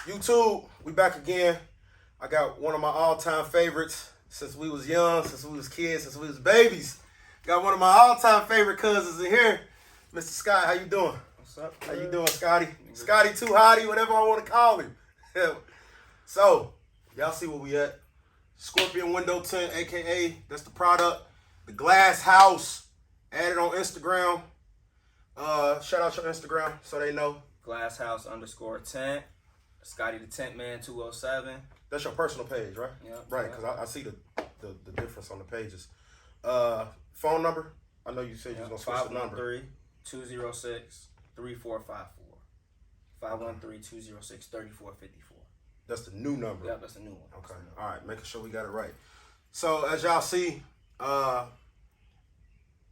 YouTube, we back again. I got one of my all-time favorites since we was young, since we was kids, since we was babies. Got one of my all-time favorite cousins in here, Mr. Scott. How you doing? What's up? How you doing, Scotty? Scotty Too Hottie, whatever I want to call him. So, y'all see where we at? Scorpion Window Tint, aka that's the product. The Glass House. Add it on Instagram. Shout out your Instagram so they know. Glasshouse_Tint. Scotty the Tint Man 207. That's your personal page, right? Yeah. Right, because I see the difference on the pages. Phone number? I know you said you was going to switch the number. 513-206-3454. 513-206-3454. That's the new number? Yeah, that's the new one. Okay. All right, making sure we got it right. So, as y'all see, I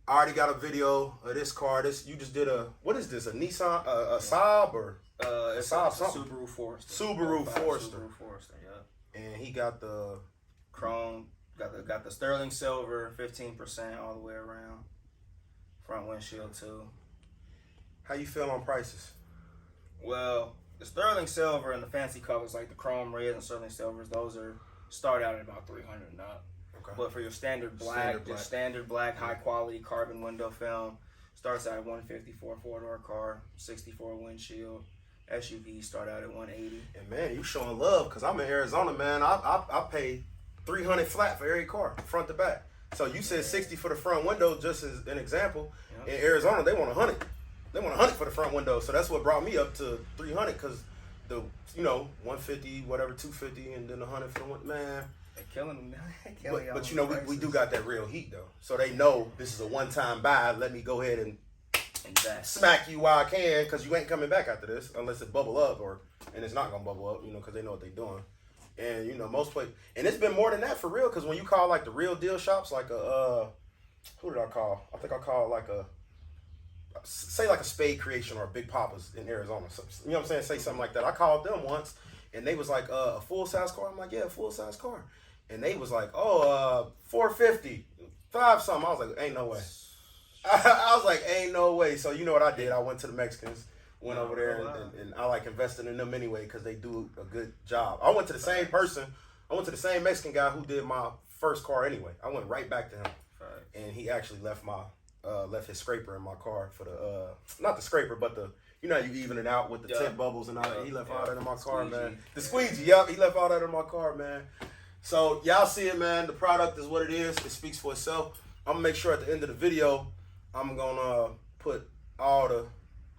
already got a video of this car. You just did what is this, a Nissan, a Saab, or? It's a Subaru Forester. Subaru Forester. Subaru Forester, yeah. And he got the chrome, got the sterling silver, 15% all the way around. Front windshield too. How you feel on prices? Well, the sterling silver and the fancy colors like the chrome red and sterling silvers, those start out at about $300 and up. Okay. But for your standard black, standard black high quality carbon window film starts out at $150 for a 4-door car, 64 windshield. SUVs start out at $180. And man, you showing love because I'm in Arizona, man. I pay $300 flat for every car, front to back. So you said 60 for the front window, just as an example. Yep. In Arizona, they want 100. They want 100 for the front window. So that's what brought me up to 300 because the 150, whatever, 250, and then 100 for the one. Man, they're killing them. But we do got that real heat though. So they know this is a one-time buy. Let me go ahead and smack you while I can, because you ain't coming back after this unless it bubble up, and it's not gonna bubble up, because they know what they're doing. And most places, and it's been more than that for real, because when you call like the real deal shops, like who did I call? I think I called like say like a Spade Creation or a Big Papa's in Arizona. So, you know what I'm saying? Say something like that. I called them once, and they was like, a full size car. I'm like, yeah, a full size car, and they was like, $450, $5 something. I was like, ain't no way. I was like, ain't no way. So you know what I did? I went to the Mexicans, went over there, and I like invested in them anyway because they do a good job. I went to the same person. I went to the same Mexican guy who did my first car anyway. I went right back to him, and he actually left his scraper in my car for the not the scraper, but the how you even it out with the tint bubbles and all that. He left all that in my car, man. The squeegee, he left all that in my car, man. So y'all see it, man. The product is what it is. It speaks for itself. I'm gonna make sure at the end of the video, I'm gonna put all the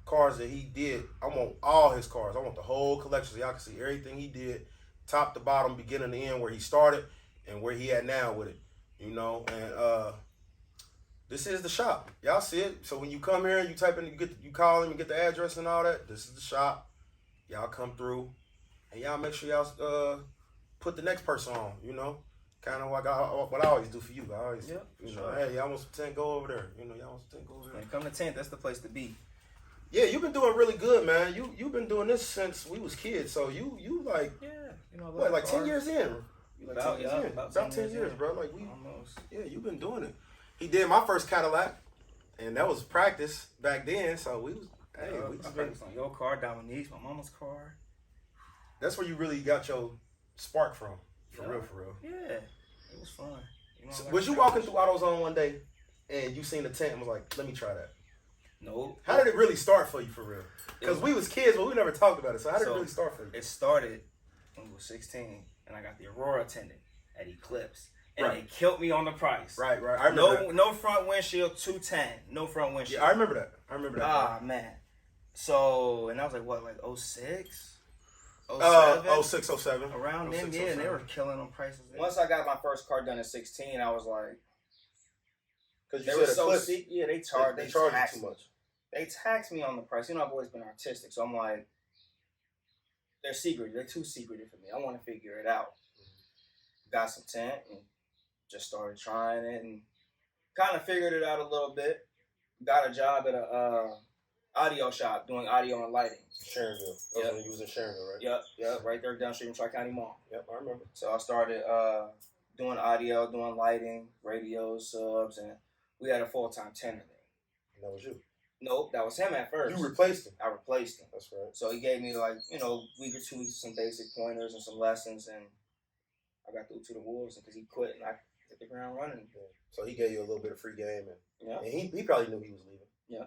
cars that he did. I want all his cars. I want the whole collection so y'all can see everything he did, top to bottom, beginning to end, where he started and where he at now with it. And this is the shop. Y'all see it. So when you come here and you type in, you call him and get the address and all that. This is the shop. Y'all come through and y'all make sure y'all put the next person on. Kind of like what I always do for you. I always, hey, y'all want some tint, go over there. Y'all want some tint, go over there. When you come to Tint, that's the place to be. Yeah, you've been doing really good, man. You've been doing this since we was kids. So you like, what, like 10 years in? About 10 years, bro. Like almost. Yeah, you've been doing it. He did my first Cadillac, and that was practice back then. So we was, we just been on your car, Dominique's, my mama's car. That's where you really got your spark from. For real. Yeah, it was fun. Was you walking through AutoZone one day and you seen the tint and was like, let me try that? No. How did it really start for you, for real? Because we was kids, but we never talked about it. So how did it really start for you? It started when we were 16, and I got the Aurora tinted at Eclipse. And they killed me on the price. Right. I remember that. No front windshield, 210. No front windshield. Yeah, I remember that. Ah, man. So, and I was like, what, like 06? 07? 06, 07. Around then, yeah, and they were killing on prices. Once I got my first car done at 16, I was like, because they were so sick. Yeah, they charged you too much. They taxed me on the price. I've always been artistic, so I'm like, they're secret. They're too secretive for me. I want to figure it out. Got some tint and just started trying it and kind of figured it out a little bit. Got a job at a audio shop doing audio and lighting. Sharonville. That's when you was in Sharonville, right? Yep. Right there down the street from Tri-County Mall. Yep, I remember. So I started doing audio, doing lighting, radio, subs, and we had a full-time tenor there. And that was you? Nope, that was him at first. You replaced him. I replaced him. That's right. So he gave me like, week or 2 weeks of some basic pointers and some lessons, and I got through to the wolves because he quit and I hit the ground running. Yeah. So he gave you a little bit of free game, and he probably knew he was leaving. Yeah.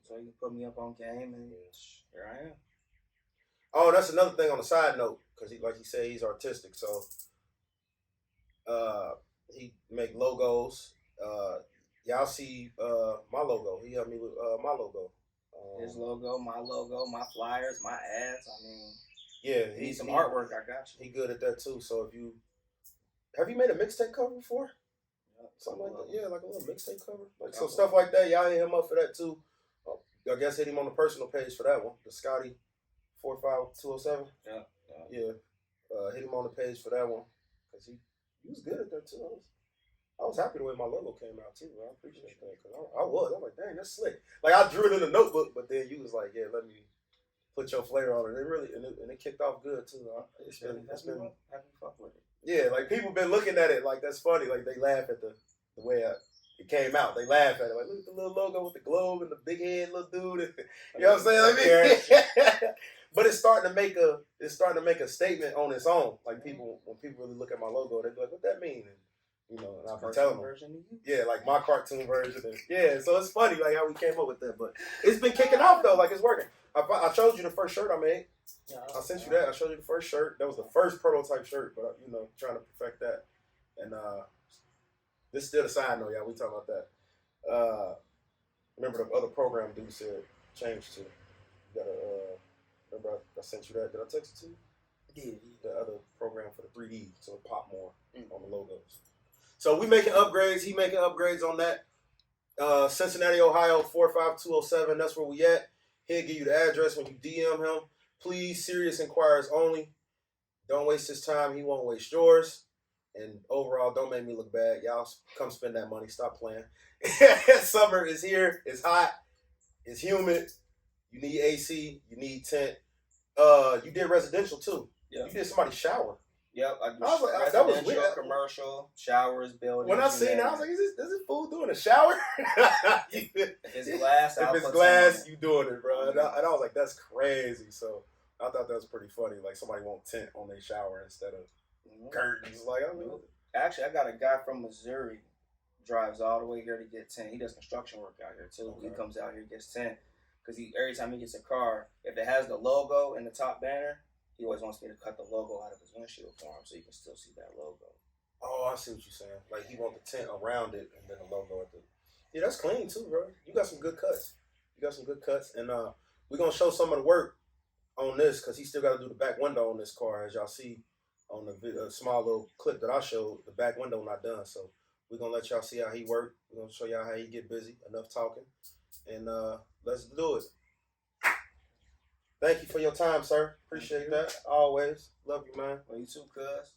So he put me up on game, and here I am. Oh, that's another thing on the side note, because like he said, he's artistic. So he make logos. Y'all see my logo. He helped me with my logo. His logo, my flyers, my ads. I mean, yeah, he needs some artwork. I got you. He good at that too. So have you made a mixtape cover before? Yeah, something like that. Yeah, like a little mixtape cover. Like so stuff like that. Y'all hit him up for that too. I guess hit him on the personal page for that one. The Scotty 45207. Yeah. Hit him on the page for that one because he was good at that too. I was happy the way my logo came out too. Bro. I appreciate that because I was like, dang, that's slick. Like I drew it in a notebook, but then you was like, yeah, let me put your flavor on it. It really and it kicked off good too. It's been happy fuck with it. Yeah, like people been looking at it like that's funny. Like they laugh at the way it came out. They laugh at it like, look at the little logo with the globe and the big head little dude. You know what I'm saying? But it's starting to make a statement on its own. Like when people really look at my logo, they be like, what that mean? And, and I'll be telling them. Yeah, like my cartoon version. And, so it's funny like how we came up with that. But it's been kicking off though, like it's working. I showed you the first shirt I made. Yeah, I sent you that. I showed you the first shirt. That was the first prototype shirt, but trying to perfect that. And this is still the side note, y'all. We talking about that. Remember the other program dude said change to. You gotta remember I sent you that. Did I text it to you? Yeah. The other program for the 3D, so it pop more on the logos. So we making upgrades. He making upgrades on that. Cincinnati, Ohio 45207. That's where we at. He'll give you the address when you DM him. Please, serious inquiries only. Don't waste his time. He won't waste yours. And overall, don't make me look bad. Y'all come spend that money. Stop playing. Summer is here. It's hot. It's humid. You need AC. You need tent. You did residential too. Yeah. You did somebody's shower. Yep. I was like, that was weird. Commercial, showers, buildings. When I seen it, I was like, is this fool doing a shower? If it's glass, if it's glass, you doing it, bro. And I was like, that's crazy. So I thought that was pretty funny. Like somebody won't tent on their shower instead of curtains. Like, I don't know. Actually, I got a guy from Missouri drives all the way here to get tent. He does construction work out here too. Okay. He comes out here and gets tent because every time he gets a car, if it has the logo in the top banner, he always wants me to cut the logo out of his windshield for him so you can still see that logo. Oh, I see what you're saying. Like he want the tent around it and then the logo at the. Yeah, that's clean too, bro. You got some good cuts. And we're gonna show some of the work on this because he still got to do the back window on this car, as y'all see on the small little clip that I showed. The back window not done, so we're gonna let y'all see how he work. We're gonna show y'all how he get busy. Enough talking, and let's do it. Thank you for your time, sir. Appreciate that. Always. Love you, man. Well, you too, cuz.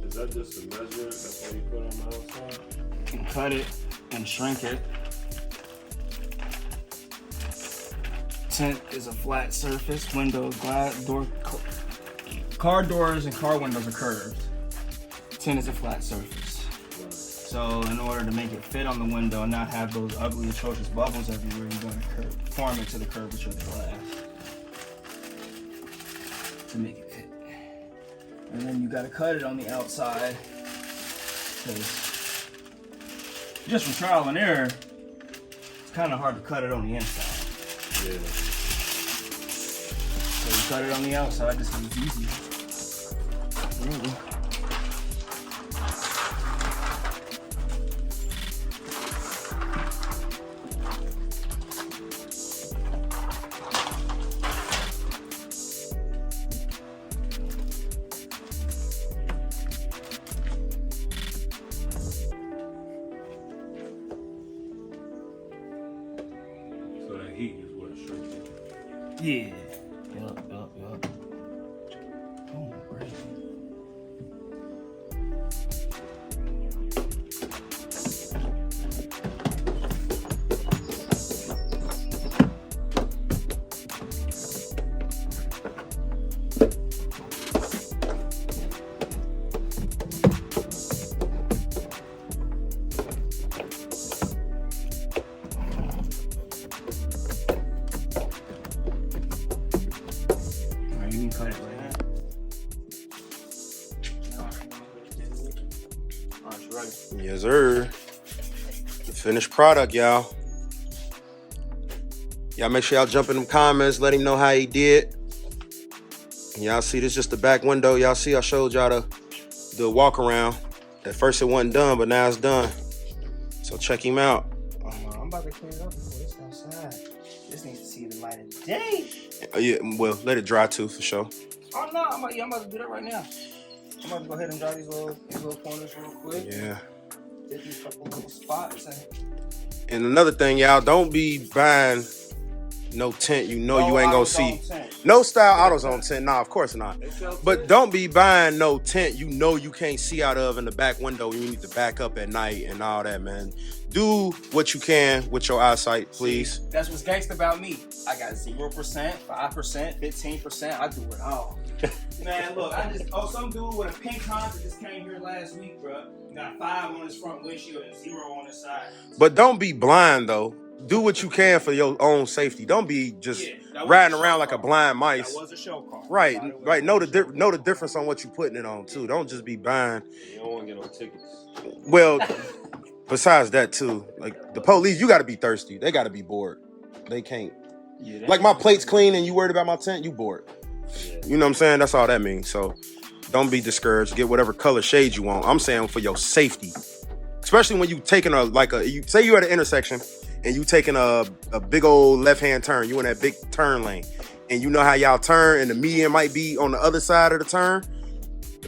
Is that just a measure? That's what you put on the outside? You can cut it and shrink it. Tint is a flat surface. Windows, glass, door, car doors and car windows are curved. Tint is a flat surface. Right. So in order to make it fit on the window and not have those ugly, atrocious bubbles everywhere, you're going to form it to the curvature of the glass to make it fit. And then you got to cut it on the outside, because just from trial and error, it's kind of hard to cut it on the inside. Yeah. So you cut it on the outside, this one's easy. Really. So that heat is what shrinks it. Yeah. Yup. Oh, great. You can cut it like that. Alright, you ready? Yes, sir. The finished product, y'all. Y'all make sure y'all jump in them comments. Let him know how he did. Y'all see, this is just the back window. Y'all see, I showed y'all the walk around. At first it wasn't done, but now it's done. So check him out. I'm about to clean it up before this outside. This needs to see the light of day. Yeah, well, let it dry too, for sure. Oh no, I'm about to do that right now. I'm about to go ahead and dry these little corners real quick. Yeah. Get these couple little spots. And another thing, y'all, don't be buying no tint you know you ain't gonna see. No style AutoZone tint. Nah, of course not. But don't be buying no tint you know you can't see out of in the back window when you need to back up at night and all that, man. Do what you can with your eyesight, please. That's what's gangsta about me. I got 0%, 5%, 15%. I do it all. Man, look, some dude with a pink Honda just came here last week, bro. Got 5 on his front windshield and 0 on his side. But don't be blind though. Do what you can for your own safety. Don't be just riding around like a blind mice. That was a show car. Right. Know the difference on what you putting it on too. Don't just be buying. You don't want to get no tickets. Well, besides that too, like the police, you got to be thirsty. They got to be bored. They can't. Yeah, like my plate's clean and you worried about my tent, you bored. Yeah. You know what I'm saying? That's all that means. So don't be discouraged. Get whatever color shade you want. I'm saying for your safety, especially when you taking you say you're at an intersection and you taking a big old left-hand turn. You in that big turn lane, and you know how y'all turn, and the median might be on the other side of the turn,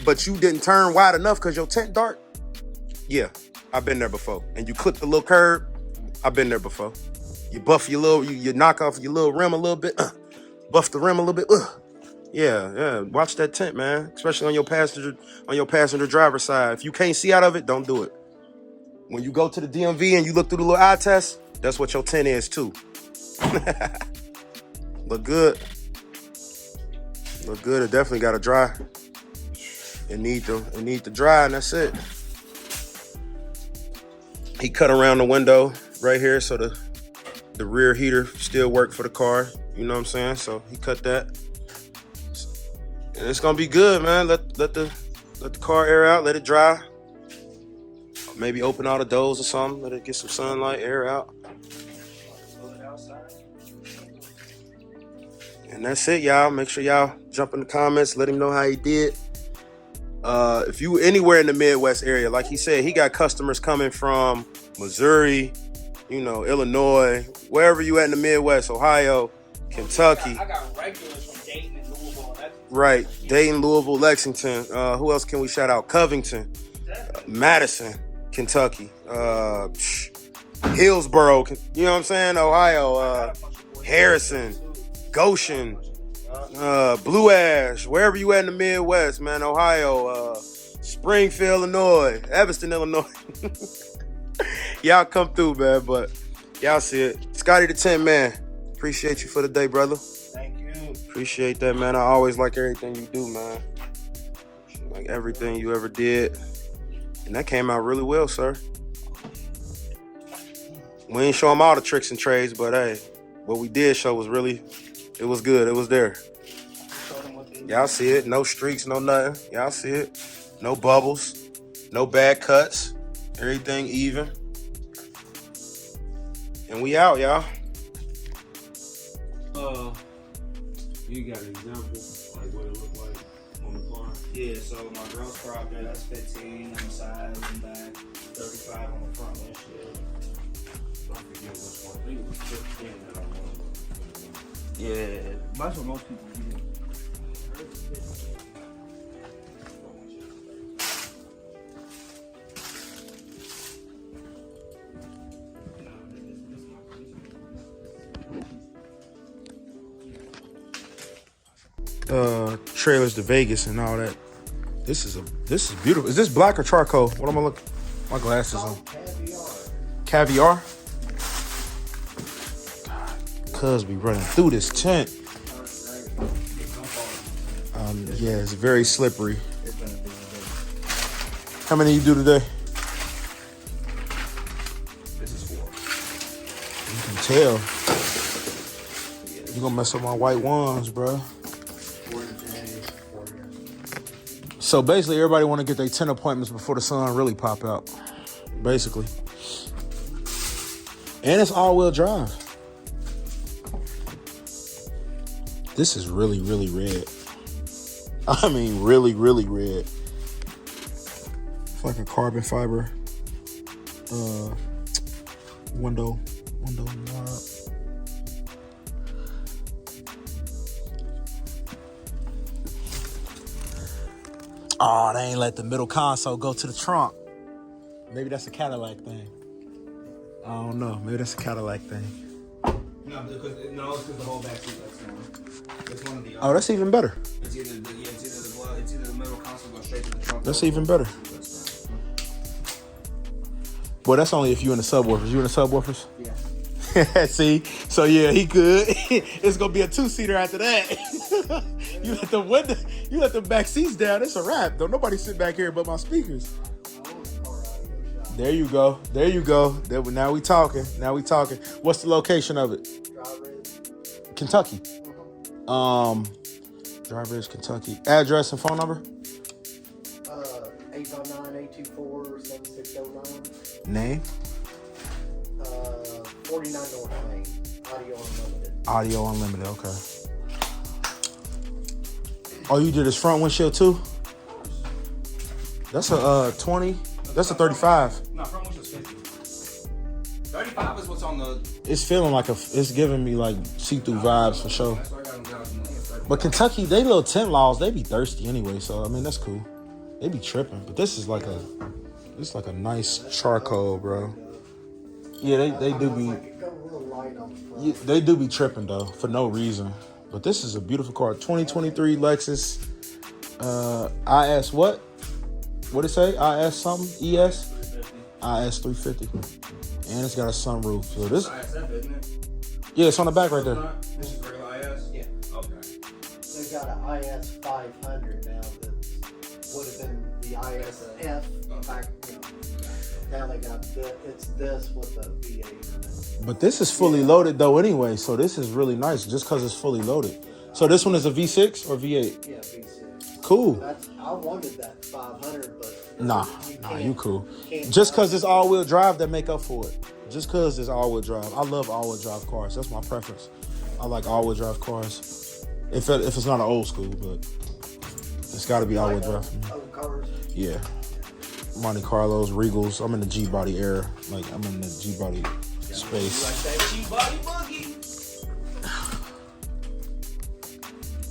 but you didn't turn wide enough because your tent dark. Yeah, I've been there before. And you clip the little curb. I've been there before. You buff your little, you knock off your little rim a little bit. Buff the rim a little bit. Yeah. Watch that tent, man. Especially on your passenger driver side. If you can't see out of it, don't do it. When you go to the DMV and you look through the little eye test, that's what your tent is too. Look good. Look good. It definitely got to dry. It need to dry, and that's it. He cut around the window right here so the rear heater still work for the car. You know what I'm saying? So he cut that. And it's gonna be good, man. Let the car air out, let it dry. Maybe open all the doors or something, let it get some sunlight, air out. And that's it, y'all. Make sure y'all jump in the comments, let him know how he did. If you anywhere in the Midwest area, like he said, he got customers coming from Missouri, Illinois, wherever you at in the Midwest, Ohio, Kentucky. I got regulars from Dayton and Louisville. Right, Dayton, Louisville, Lexington. Who else can we shout out? Covington, Madison, Kentucky, Hillsboro, you know what I'm saying? Ohio, Harrison, Goshen, Blue Ash, wherever you at in the Midwest, man. Ohio, Springfield, Illinois, Evanston, Illinois. Y'all come through, man. But y'all see it. Scotty the Tint Man. Appreciate you for the day, brother. Thank you. Appreciate that, man. I always like everything you do, man. Like everything you ever did. And that came out really well, sir. We ain't show them all the tricks and trades, but hey, what we did show was really, it was good. It was there. Y'all see it. No streaks, no nothing. Y'all see it. No bubbles. No bad cuts. Everything even. And we out, y'all. You got an example, like what it looked like on the car? Yeah, so my girl's car, that's 15 on the sides and back, 35 on the front windshield. I forget which one. I think it was 15 that I wanted. Yeah, that's what most people do. Trailers to Vegas and all that. This is beautiful. Is this black or charcoal? What am I looking? My glasses on. Caviar. God, cuz be running through this tent. Yeah, it's very slippery. How many you do today? This is 4. You can tell. You gonna mess up my white ones, bro. So basically, everybody want to get their 10 appointments before the sun really pop out. Basically. And it's all-wheel drive. This is really, really red. I mean, really, really red. It's like a carbon fiber window knob. Oh, they ain't let the middle console go to the trunk. Maybe that's a Cadillac thing. I don't know. Maybe that's a Cadillac thing. No, it's because the whole back seat lets down. It's one of the. Oh, that's even better. It's either the middle console goes straight to the trunk. That's even better. Well, that's only if you in the subwoofers. You in the subwoofers? Yeah. See? So yeah, he good. It's gonna be a 2-seater after that. You let the back seats down, it's a wrap. Don't nobody sit back here but my speakers. There you go. Now we talking. What's the location of it? Kentucky. Dry Ridge, Kentucky. Address and phone number? 859-824-7609. Name? 49 North Main. Audio Unlimited, okay. Oh, you did his front windshield too? That's a 20. That's a 35. No, front windshield's 50. 35 is what's on the. It's feeling like it's giving me like see-through vibes for sure. But Kentucky, they little tent laws, they be thirsty anyway. So I mean, that's cool. They be tripping, but this is like a nice charcoal, bro. Yeah, they do be. They do be tripping though for no reason. But this is a beautiful car. 2023 Lexus IS what? What it say? IS something? ES? IS 350. And it's got a sunroof. So this. ISF, isn't it? Yeah, it's on the back right there. This is regular IS? Yeah. Okay. They've got an IS 500 now that would have been the ISF back. Now they got it's this with the V8 in it. But this is fully loaded though anyway, so this is really nice just because it's fully loaded. So this one is a V6 or V8? Yeah, V6. Cool. I wanted that 500, but Nah, you cool. Just because it's all-wheel drive, that make up for it. Just because it's all-wheel drive. I love all-wheel drive cars. That's my preference. I like all-wheel drive cars. If it's not an old school, but it's got to be all-wheel drive for me. old cars. Yeah. Monte Carlos, Regals. I'm in the G-body era. Like, I'm in the G-body space. Like that G-body buggy.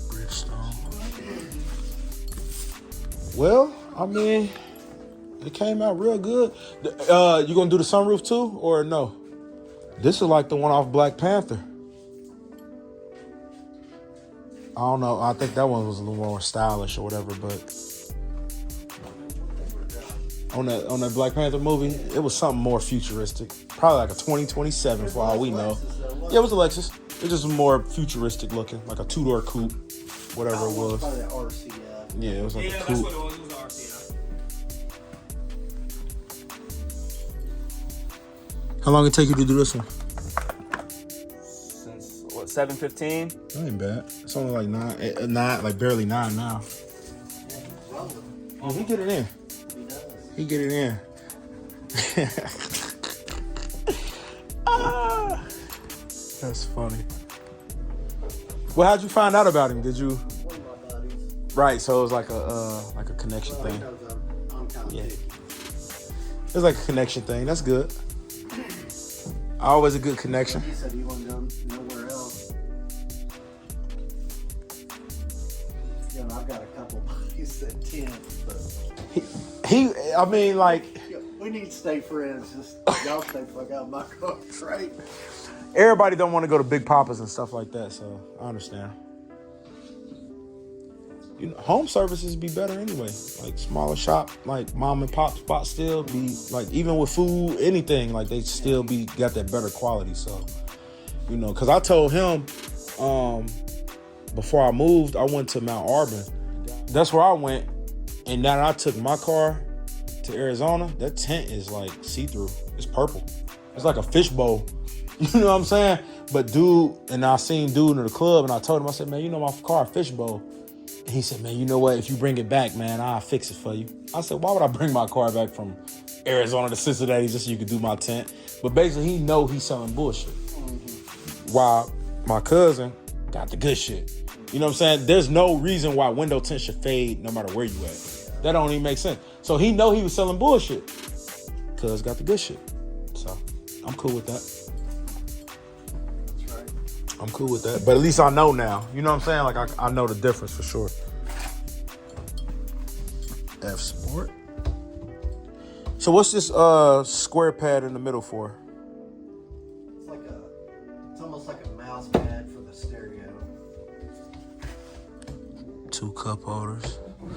Bridgestone. Well, I mean, it came out real good. You gonna do the sunroof too, or no? This is like the one off Black Panther. I don't know. I think that one was a little more stylish or whatever, but on that Black Panther movie, it was something more futuristic. Probably like a 2027 for all we know. Yeah, it was a Lexus. It just was more futuristic looking, like a 2-door coupe, whatever it was. Probably the RCF. Yeah, it was like a that's coupe. what it was. It was an RCF. How long it take you to do this one? Since what, 7:15? That ain't bad. It's only like 9, like barely 9 now. Oh, he get it in. He get it in. Ah, that's funny. Well, how'd you find out about him? Did you? One of my buddies. Right, so it was like a connection Well, he thing. knows I'm kind of Yeah. picky. It's like a connection thing. That's good. Always a good connection. He said he wouldn't go nowhere else. You know, I've got a couple buddies that Tint, but I mean, like, we need to stay friends. Just y'all stay fuck out of my car, right? everybody don't want to go to Big Papa's and stuff like that, so I understand. You know, home services be better anyway. Like smaller shop, like mom and pop spots still be like, even with food, anything, like they still be got that better quality. So, you know, cause I told him before I moved, I went to Mount Auburn. That's where I went, and now that I took my car to Arizona, that tent is like see-through. It's purple. It's like a fishbowl. You know what I'm saying? But dude, and I seen dude in the club, and I told him, I said, man, you know my car a fishbowl. And he said, man, you know what? If you bring it back, man, I'll fix it for you. I said, why would I bring my car back from Arizona to Cincinnati just so you could do my tent? But basically, he know he's selling bullshit. While my cousin got the good shit. You know what I'm saying? There's no reason why window tint should fade no matter where you at. That don't even make sense. So he know he was selling bullshit. Cuz got the good shit. So I'm cool with that. That's right. I'm cool with that. But at least I know now. You know what I'm saying? Like I know the difference for sure. F Sport. So what's this square pad in the middle for? It's almost like a mouse pad for the stereo. 2 cup holders.